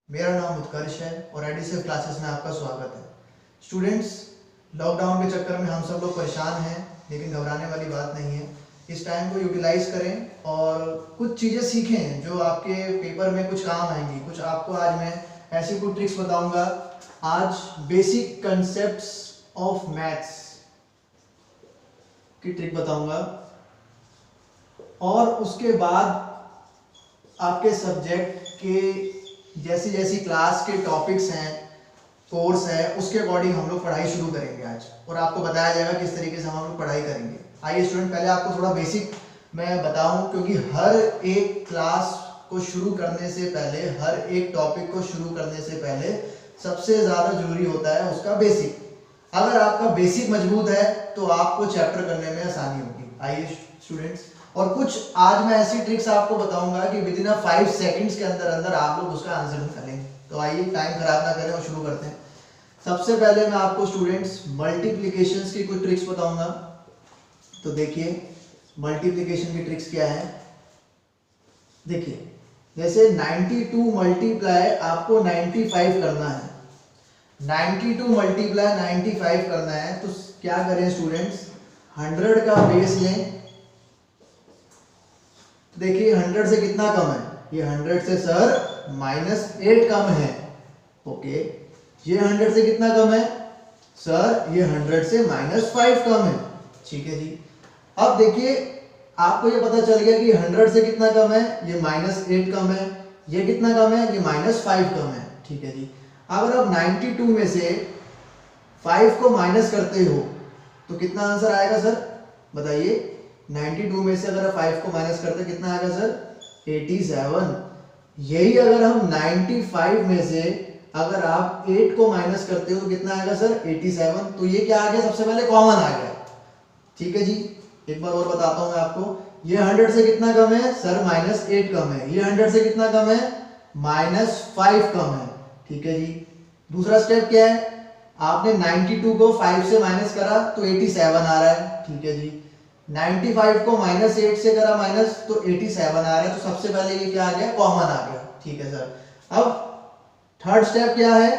मेरा नाम उत्कर्ष है और एडिसिव क्लासेस में आपका स्वागत है। स्टूडेंट्स, लॉकडाउन के चक्कर में हम सब लोग परेशान हैं, लेकिन घबराने वाली बात नहीं है। इस टाइम को यूटिलाइज करें और कुछ चीज़ें सीखें जो आपके पेपर में कुछ काम आएंगी। कुछ आपको आज मैं ऐसी कुछ ट्रिक्स बताऊंगा। आज बेसिक कंसेप्ट्स ऑफ मैथ्स की ट्रिक बताऊंगा और उसके बाद आपके सब्जेक्ट के जैसी जैसी क्लास के टॉपिक्स हैं, कोर्स है, उसके अकॉर्डिंग हम लोग पढ़ाई शुरू करेंगे आज, और आपको बताया जाएगा किस तरीके से हम लोग पढ़ाई करेंगे। आइए स्टूडेंट, पहले आपको थोड़ा बेसिक मैं बताऊं, क्योंकि हर एक क्लास को शुरू करने से पहले, हर एक टॉपिक को शुरू करने से पहले सबसे ज़्यादा जरूरी होता है उसका बेसिक। अगर आपका बेसिक मजबूत है तो आपको चैप्टर करने में आसानी होगी। आइए स्टूडेंट्स, और कुछ आज मैं ऐसी ट्रिक्स आपको बताऊंगा कि विद इन 5 सेकंड्स के अंदर अंदर आप लोग उसका आंसर निकालेंगे। तो आइए टाइम खराब ना करें और शुरू करते हैं। सबसे पहले मैं आपको स्टूडेंट्स मल्टीप्लिकेशंस की कुछ ट्रिक्स बताऊंगा। तो देखिए मल्टीप्लिकेशन की ट्रिक्स क्या है। देखिए जैसे 92 मल्टीप्लाई आपको 95 करना है, 92 मल्टीप्लाई 95 करना है, तो क्या करें स्टूडेंट्स, 100 का बेस लें। देखिए 100 से कितना कम है, ये 100 से सर -8 कम है। ओके, ये 100 से कितना कम है सर, ये 100 से -5 कम है। ठीक है जी, अब देखिए आपको ये पता चल गया कि 100 से कितना कम है, ये -8 कम है, ये कितना कम है, ये -5 कम है। ठीक है जी, अगर आप 92 में से 5 को माइनस करते हो तो कितना आंसर आएगा सर, बताइए। 92 में से अगर 5 को माइनस करते कितना आएगा सर, 87। यही अगर हम 95 में से अगर आप 8 को माइनस करते हो तो कितना आएगा सर, 87। तो ये क्या आ गया, सबसे पहले कॉमन आ गया। ठीक है जी, एक बार और बताता हूं मैं आपको। ये 100 से कितना कम है सर, -8 कम है। ये 100 से कितना कम है, -5 कम है। ठीक है जी, दूसरा स्टेप क्या है, आपने 92 को 5 से माइनस करा तो 87 आ रहा है। ठीक है जी, 95 को -8 से करा माइनस तो 87 आ रहा है। तो सबसे पहले ये क्या आ गया, कॉमन आ गया। ठीक है सर, अब थर्ड स्टेप क्या है,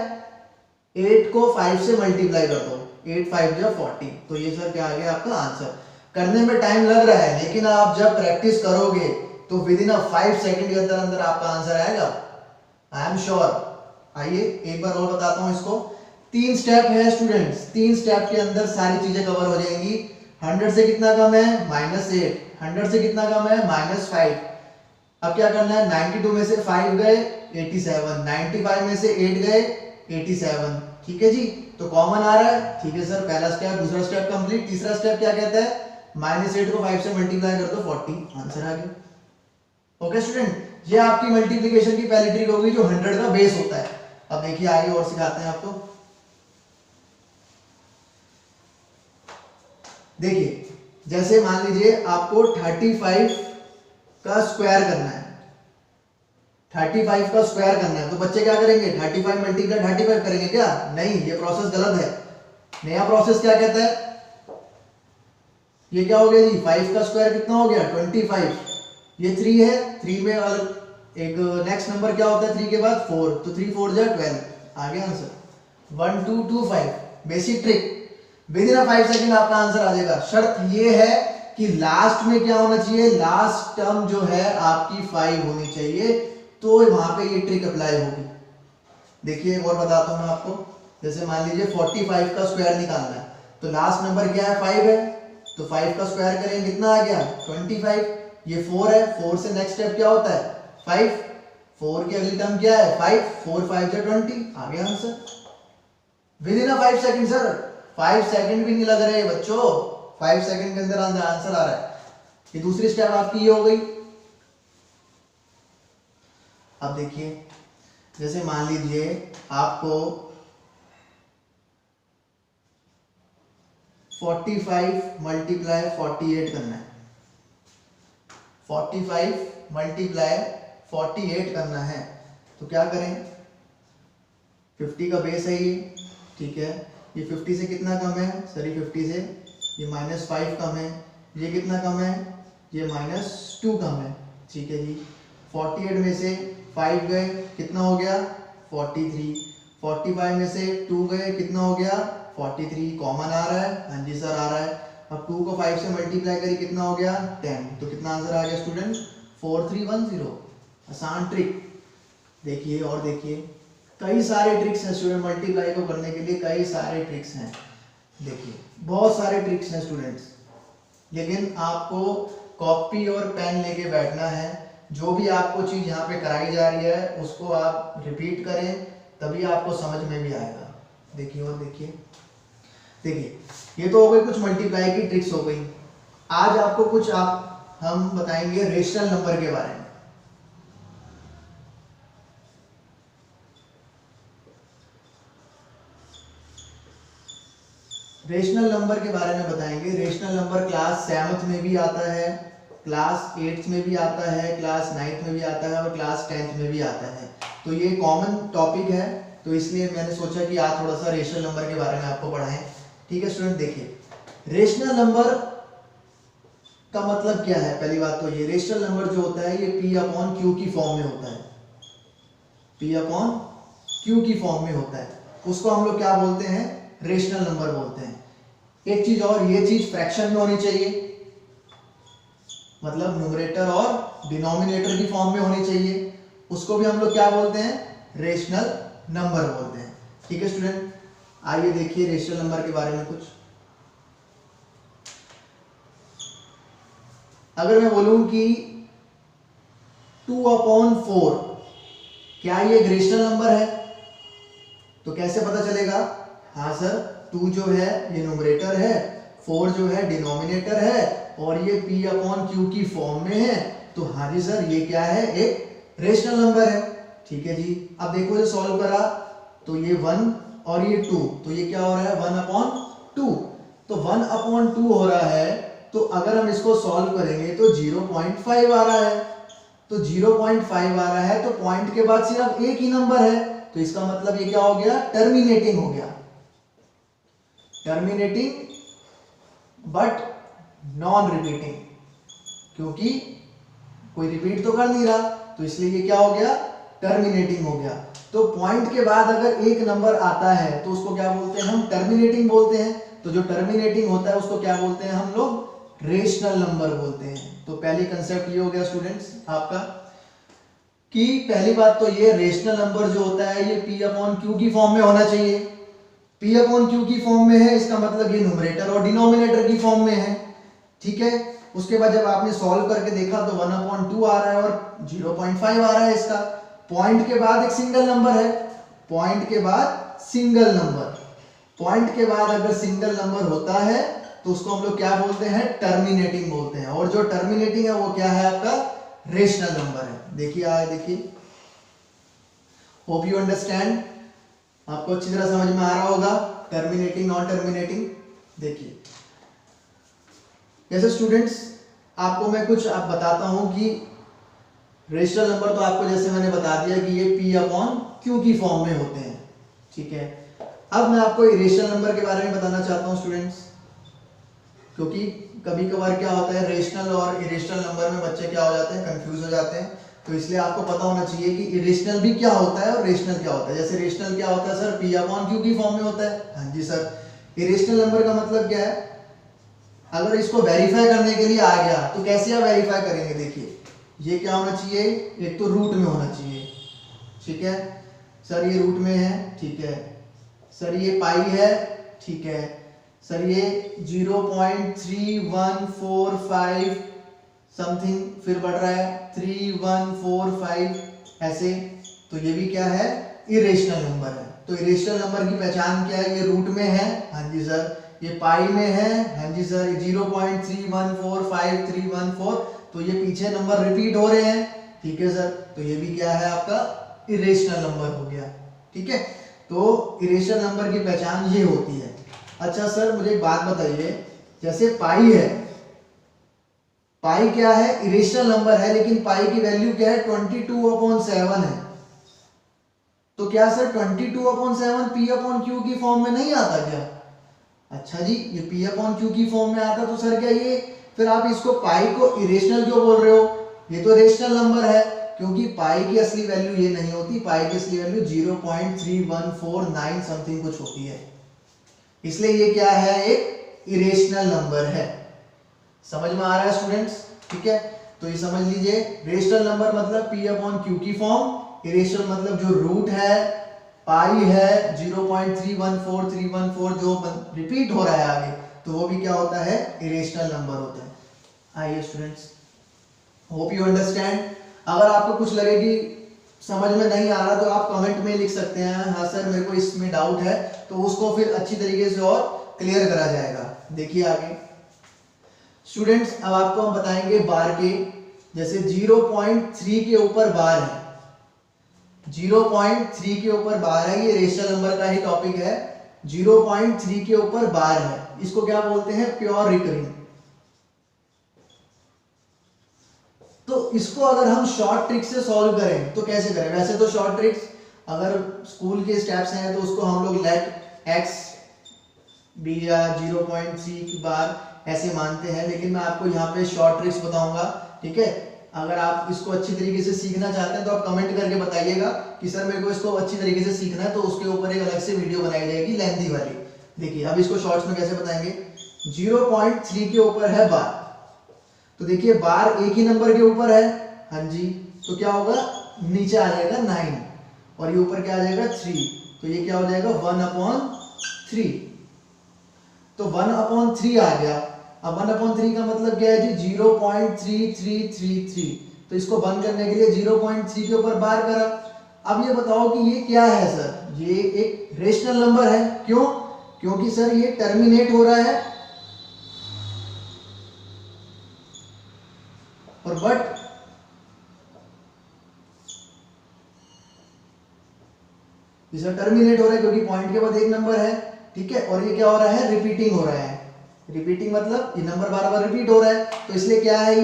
8 को 5 से मल्टीप्लाई कर दो, 8 5 जा 40। तो ये सर क्या आ गया आपका आंसर। करने में टाइम लग रहा है, लेकिन आप जब प्रैक्टिस करोगे तो विद इन 5 सेकंड के अंदर अंदर आपका आंसर आएगा, आई एम श्योर। आइए एक बार और बताता हूं इसको। 3 स्टेप है स्टूडेंट्स, 3 स्टेप के अंदर सारी चीजें कवर हो जाएंगी। 100 से कितना कम है, -8। 100 से कितना कम है, -5। अब क्या करना है, 92 में से 5 गए 87, 95 में से 8 गए 87। ठीक है जी, तो कॉमन आ रहा है। ठीक है सर, पहला स्टेप, दूसरा स्टेप कंप्लीट। तीसरा स्टेप क्या कहता है, -8 को 5 से मल्टीप्लाई कर दो 40, आंसर आ गया। ओके स्टूडेंट, ये आपकी मल्टीप्लिकेशन की पहली ट्रिक होगी जो 100 का बेस होता है। अब देखिए आगे और सिखाते हैं आपको। देखिए जैसे मान लीजिए आपको 35 का स्क्वायर करना है, 35 का स्क्वायर करना है, तो बच्चे क्या करेंगे, 35 मल्टीप्लाई 35 करेंगे क्या, नहीं, ये प्रोसेस गलत है। नया प्रोसेस क्या कहता है, ये क्या हो गया जी, 5 का स्क्वायर कितना हो गया, 25। ये 3 है, 3 में एक नेक्स्ट नंबर क्या होता है 3 के बाद, 4, तो 3 4 जा 12, आ गया answer 1225। Basic trick, with in 5 second आपका आंसर आ जाएगा। शर्त ये है कि लास्ट में क्या होना चाहिए, लास्ट टर्म जो है आपकी 5 होनी चाहिए, तो वहां पे ये ट्रिक अप्लाई होगी। देखिए और बताता हूं मैं आपको। जैसे मान लीजिए 45 का स्क्वायर निकालना है, तो लास्ट नंबर क्या है, 5 है, तो 5 का स्क्वायर करेंगे कितना आ गया, 25। ये 4 है, 4 से नेक्स्ट स्टेप क्या होता है, 5, 4 की अगली टर्म क्या है, 5, 4 5 जा 20, आ गया answer with in 5 second. Sir 5 second भी नहीं लग रहे बच्चों, 5 सेकंड के अंदर आंसर आ रहा है। ये दूसरी स्टेप आपकी ये हो गई। अब देखिए जैसे मान लीजिए आपको 45 मल्टीप्लाई 48 करना है, 45 मल्टीप्लाई 48 करना है, तो क्या करें, 50 का बेस है ये। ठीक है, ये 50 से कितना कम है सर, ये 50 से ये -5 कम है, ये कितना कम है, ये -2 कम है। ठीक है जी, 48 में से 5 गए, कितना हो गया 43, 45 में से 2 गए, कितना हो गया 43, कॉमन आ रहा है, हाँ जी सर आ रहा है। अब 2 को 5 से मल्टीप्लाई करिए, कितना हो गया 10, तो कितना आंसर आ गया स्टूडेंट 4310। आसान ट्रिक। देखिए और देखिए, कई सारे ट्रिक्स हैं स्टूडेंट, मल्टीप्लाई को करने के लिए कई सारे ट्रिक्स हैं। देखिए बहुत सारे ट्रिक्स हैं स्टूडेंट्स, लेकिन आपको कॉपी और पेन लेके बैठना है। जो भी आपको चीज यहाँ पे कराई जा रही है उसको आप रिपीट करें, तभी आपको समझ में भी आएगा। देखिए और देखिए, देखिए ये तो हो गई कुछ मल्टीप्लाई की ट्रिक्स हो गई। आज आपको कुछ हम बताएंगे रेशनल नंबर के बारे में। रेशनल नंबर के बारे में बताएंगे। रेशनल नंबर क्लास 7th में भी आता है, क्लास 8th में भी आता है, क्लास 9th में भी आता है और क्लास 10th में भी आता है। तो ये कॉमन टॉपिक है, तो इसलिए मैंने सोचा कि आज थोड़ा सा रेशनल नंबर के बारे में आपको पढ़ाएं। ठीक है स्टूडेंट, देखिए रेशनल नंबर का मतलब क्या है। पहली बात तो ये रेशनल नंबर जो होता है ये P/Q की फॉर्म में होता है, P/Q की फॉर्म में होता है। उसको हम लोग क्या बोलते हैं, रेशनल नंबर बोलते हैं। एक चीज और, ये चीज फ्रैक्शन में होनी चाहिए, मतलब न्यूमरेटर और डिनोमिनेटर की फॉर्म में होनी चाहिए। उसको भी हम लोग क्या बोलते हैं, रेशनल नंबर बोलते हैं। ठीक है स्टूडेंट, आइए देखिए रेशनल नंबर के बारे में कुछ। अगर मैं बोलूं कि 2/4 क्या ये एक रेशनल नंबर है, तो कैसे पता चलेगा। हाँ सर, 2 जो है ये न्यूमरेटर है, 4 जो है डिनोमिनेटर है और ये P/Q की फॉर्म में है, तो हाँ जी सर ये क्या है, एक रेशनल नंबर है। ठीक है जी, अब देखो जो सॉल्व करा तो ये 1 और ये 2, तो ये क्या हो रहा है 1/2। तो 1/2 हो रहा है, तो अगर हम इसको सॉल्व करेंगे तो 0.5 आ रहा है। तो 0.5 आ रहा है तो पॉइंट के बाद सिर्फ एक ही नंबर है, तो इसका मतलब ये क्या हो गया, टर्मिनेटिंग हो गया। टर्मिनेटिंग बट नॉन रिपीटिंग, क्योंकि कोई रिपीट तो कर नहीं रहा, तो इसलिए ये क्या हो गया, टर्मिनेटिंग हो गया। तो पॉइंट के बाद अगर एक नंबर आता है तो उसको क्या बोलते हैं, हम टर्मिनेटिंग बोलते हैं। तो जो टर्मिनेटिंग होता है उसको क्या बोलते हैं, हम लोग रेशनल नंबर बोलते हैं। तो पहली कंसेप्ट ये हो गया स्टूडेंट्स आपका, कि पहली बात तो ये रेशनल नंबर जो होता है ये P/Q की फॉर्म में होना चाहिए। P/Q की फॉर्म में है, इसका मतलब ये न्यूमरेटर और डिनोमिनेटर की फॉर्म में है। ठीक है, उसके बाद जब आपने सॉल्व करके देखा तो 1/2 आ रहा है और 0.5 आ रहा है। इसका पॉइंट के बाद एक सिंगल नंबर है, पॉइंट के बाद सिंगल नंबर, पॉइंट के बाद अगर सिंगल नंबर होता है तो उसको हम लोग क्या बोलते हैं, टर्मिनेटिंग बोलते हैं। और जो टर्मिनेटिंग है वो क्या है, आपका रेशनल नंबर है। देखिए आगे देखिए, होप यू अंडरस्टैंड, आपको अच्छी तरह समझ में आ रहा होगा टर्मिनेटिंग नॉन टर्मिनेटिंग। देखिए जैसे स्टूडेंट्स आपको मैं कुछ बताता हूं कि रेशनल नंबर तो आपको जैसे मैंने बता दिया कि ये P/Q की फॉर्म में होते हैं। ठीक है, अब मैं आपको रेशनल नंबर के बारे में बताना चाहता हूं स्टूडेंट्स, क्योंकि कभी कभार क्या होता है रेशनल और इरेशनल नंबर में बच्चे क्या हो जाते हैं, कंफ्यूज हो जाते हैं। तो इसलिए आपको पता होना चाहिए कि इरेशनल भी क्या होता है और रेशनल क्या होता है। जैसे रेशनल क्या होता है सर, P/Q की फॉर्म में होता है। हाँ जी सर, इरेशनल नंबर का मतलब क्या है, अगर इसको वेरीफाई करने के लिए आ गया तो कैसे आप वेरीफाई करेंगे। देखिए ये क्या होना चाहिए, एक तो रूट में होना चाहिए। ठीक है सर, ये रूट में है। ठीक है सर, ये पाई है। ठीक है सर, ये 0.3145 समथिंग फिर बढ़ रहा है 3145 ऐसे, तो ये भी क्या है, इरेशनल नंबर है। तो इरेशनल नंबर की पहचान क्या है, ये रूट में है। हाँ जी सर, ये पाई में है। हाँ जी सर, 0.3145 तो ये पीछे नंबर रिपीट हो रहे हैं। ठीक है सर, तो ये भी क्या है, आपका इरेशनल नंबर हो गया। ठीक है, तो इरेशनल नंबर की पहचान ये होती है। अच्छा सर मुझे एक बात बताइए, जैसे पाई है, पाई क्या है, इरेशनल नंबर है, लेकिन पाई की वैल्यू क्या है, 22/7 है। तो क्या सर 22/7 P/Q की फॉर्म में नहीं आता क्या। अच्छा जी, ये P/Q की फॉर्म में आता, तो सर क्या ये फिर आप इसको पाई को इरेशनल क्यों बोल रहे हो, ये तो रेशनल नंबर है। क्योंकि पाई की असली वैल्यू ये नहीं होती, पाई की असली वैल्यू 0.3149 समथिंग कुछ होती है, इसलिए ये क्या है, एक इरेशनल नंबर है। समझ में आ रहा है स्टूडेंट्स? ठीक है, तो ये समझ लीजिए, रेशनल नंबर मतलब P अपॉन Q की फॉर्म, इरेशनल मतलब जो रूट है, पाई है 0.314314 जो रिपीट हो रहा है आगे, तो वो भी क्या होता है, इरेशनल नंबर होता है। आइए स्टूडेंट्स, होप यू अंडरस्टैंड। अगर आपको कुछ लगे कि समझ में नहीं आ रहा तो आप कमेंट में लिख सकते हैं, हाँ सर मेरे को इसमें डाउट है, तो उसको फिर अच्छी तरीके से और क्लियर करा जाएगा। देखिए आगे स्टूडेंट्स, अब आपको हम बताएंगे बार के, जैसे 0.3 के ऊपर बार है, 0.3 के ऊपर बार है, ये रेशनल नंबर का ही टॉपिक है। 0.3 के ऊपर बार है, इसको क्या बोलते हैं, प्योर रिकरिंग। तो इसको अगर हम शॉर्ट ट्रिक से सॉल्व करें तो कैसे करें? वैसे तो शॉर्ट ट्रिक्स अगर स्कूल के स्टेप्स हैं तो उसको हम लोग लेट एक्स बी या 0.3 की बार ऐसे मानते हैं, लेकिन मैं आपको यहाँ पे शॉर्ट ट्रिक्स बताऊंगा। ठीक है, अगर आप इसको अच्छी तरीके से सीखना चाहते हैं तो आप कमेंट करके बताइएगा कि सर मेरे को इसको अच्छी तरीके से सीखना है, तो उसके ऊपर एक अलग से वीडियो बनाई जाएगी लेंथी वाली। देखिए अब इसको शॉर्ट्स में कैसे बताएंगे। 0.3 के ऊपर है बार, तो देखिए बार एक ही नंबर के ऊपर है, हाँ जी, तो क्या होगा, नीचे आ जाएगा 9 और ये ऊपर क्या आ जाएगा 3, तो ये क्या हो जाएगा 1/3। तो 1/3 आ गया। अब 1/3 का मतलब क्या है जी, 0.3333, तो इसको बंद करने के लिए 0.3 के ऊपर बार करा। अब ये बताओ कि ये क्या है सर, ये एक रेशनल नंबर है, क्यों? क्योंकि सर ये टर्मिनेट हो रहा है, और बट इसे टर्मिनेट हो रहा है क्योंकि पॉइंट के बाद एक नंबर है। ठीक है, और ये क्या हो रहा है, रिपीटिंग हो रहा है। रिपीटिंग मतलब ये नंबर बार बार रिपीट हो रहा है, तो इसलिए क्या है,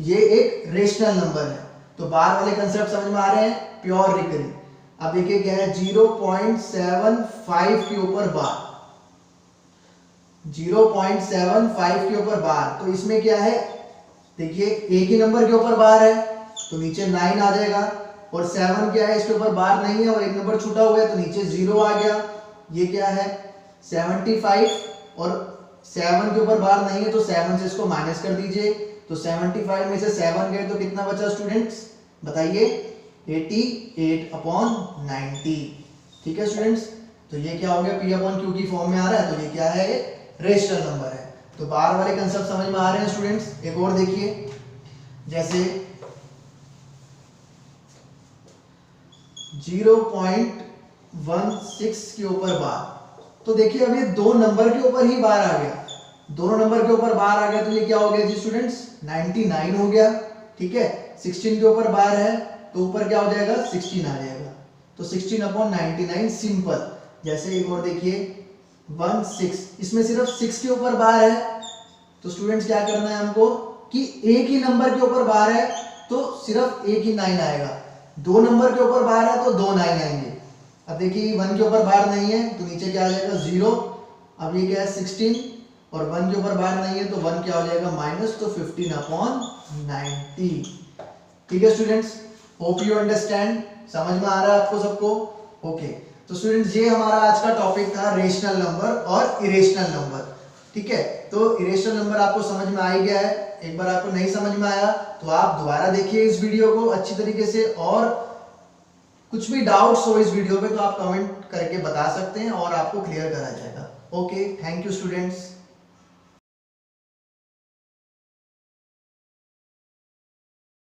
ये एक रेशनल नंबर है। तो बार वाले कंसेप्ट समझ में आ रहे हैं, प्योर रिकरिंग। अब देखिए क्या है, 0.75 के ऊपर बार, 0.75 के ऊपर बार, तो इसमें क्या है, देखिए एक ही नंबर के ऊपर बार है तो नीचे 9 आ जाएगा, और 7 क्या है, इसके ऊपर बार नहीं है और एक नंबर छूटा हुआ है तो नीचे 0 आ गया। ये क्या है 75, और 7 के ऊपर बार नहीं है तो 7 से इसको माइनस कर दीजिए, तो 75 में से 7 गए तो कितना बचा स्टूडेंट्स, बताइए, 88/90। ठीक है स्टूडेंट्स, तो ये क्या हो गया, P अपॉन Q की फॉर्म में आ रहा है, तो ये क्या है, रेशनल नंबर है। तो बार वाले कंसेप्ट समझ में आ रहे हैं स्टूडेंट्स। एक और देखिए, जैसे 0.16 के ऊपर बार, तो देखिए अब ये दो नंबर के ऊपर ही बार आ गया, दोनों नंबर के ऊपर बार आ गया, तो ये क्या हो गया जी स्टूडेंट्स, 99 हो गया। ठीक है, 16 के ऊपर बार है तो ऊपर क्या हो जाएगा, 16 आ जाएगा, तो 16/99 सिंपल। जैसे एक और देखिए 16, इसमें सिर्फ 6 के ऊपर बार है, तो स्टूडेंट्स क्या करना है हमको कि एक ही नंबर के ऊपर बार है तो सिर्फ एक ही 9 आएगा, दो नंबर के ऊपर बार है तो 2 9 आएंगे। अब देखिए 1 के ऊपर बार नहीं है तो नीचे क्या आ जाएगा 0। अब ये क्या है 16, और 1 के ऊपर बार नहीं है तो 1 क्या हो जाएगा माइनस, तो 15/90। ठीक है स्टूडेंट्स, होप यू अंडरस्टैंड, समझ में आ रहा है आपको सबको? ओके, तो स्टूडेंट्स ये हमारा आज का टॉपिक था, रेशनल नंबर और इरेशनल नंबर। ठीक है, तो इरेशनल नंबर आपको समझ में आ ही गया है। एक बार आपको नहीं समझ में आया तो आप दोबारा देखिए इस वीडियो को अच्छी तरीके से, और कुछ भी डाउट्स हो इस वीडियो पे तो आप कमेंट करके बता सकते हैं और आपको क्लियर करा जाएगा। Okay, thank you students.